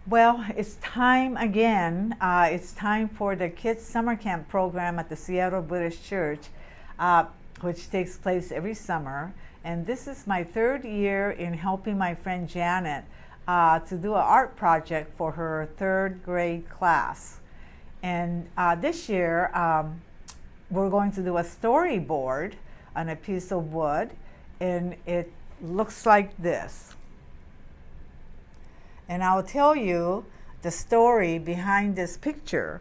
Well, it's time again. It's time for the kids' summer camp program at the Seattle Buddhist Church, uh, which takes place every summer. And this is my third year in helping my friend Janet to do an art project for her third grade class. And this year, we're going to do a storyboard on a piece of wood, and it looks like this. And I'll tell you the story behind this picture.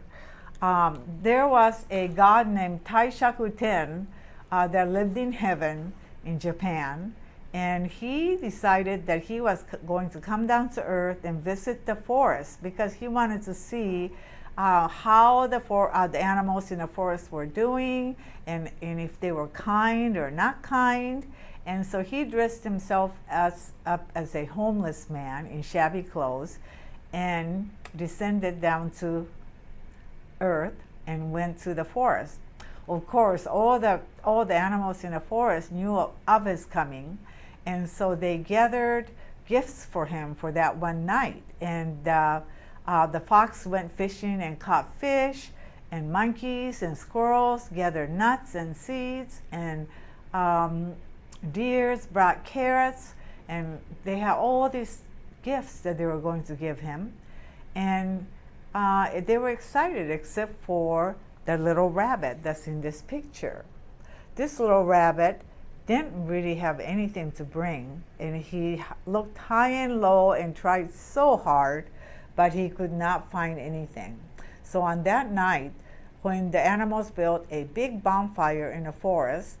There was a god named Taishaku Ten that lived in heaven in Japan, and he decided that he was going to come down to earth and visit the forest because he wanted to see how the animals in the forest were doing, and if they were kind or not kind. And so he dressed himself up as a homeless man in shabby clothes and descended down to earth and went to the forest. Of course, all the animals in the forest knew of his coming, and so they gathered gifts for him for that one night. And the fox went fishing and caught fish, and monkeys and squirrels gathered nuts and seeds, and deers brought carrots, and they had all these gifts that they were going to give him. And they were excited, except for the little rabbit that's in this picture. This little rabbit didn't really have anything to bring, and he looked high and low and tried so hard, but he could not find anything. So on that night, when the animals built a big bonfire in the forest,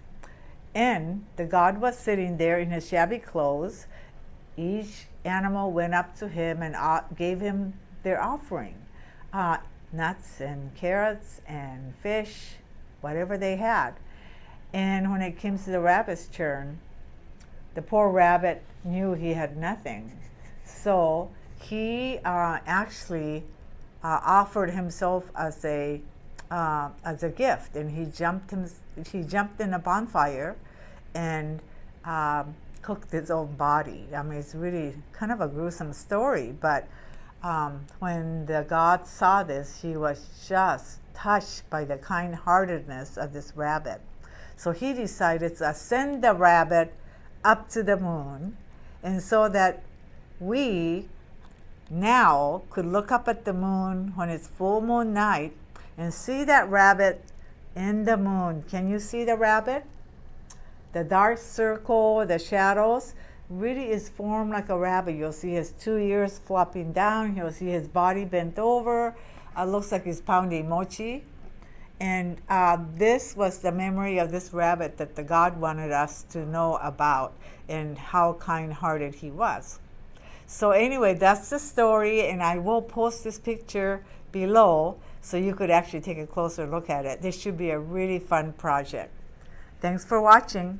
and the god was sitting there in his shabby clothes, each animal went up to him and gave him their offering, nuts and carrots and fish, whatever they had. And when it came to the rabbit's turn, the poor rabbit knew he had nothing. So he actually offered himself as a gift, and he jumped in a bonfire and cooked his own body. I mean, it's really kind of a gruesome story, but when the god saw this, he was just touched by the kind-heartedness of this rabbit. So he decided to send the rabbit up to the moon, and so that we now could look up at the moon when it's full moon night and see that rabbit in the moon. Can you see the rabbit? The dark circle, the shadows, really is formed like a rabbit. You'll see his 2 ears flopping down. You'll see his body bent over. Looks like he's pounding mochi. And this was the memory of this rabbit that the god wanted us to know about and how kind-hearted he was. So anyway, that's the story, and I will post this picture below so you could actually take a closer look at it. This should be a really fun project. Thanks for watching.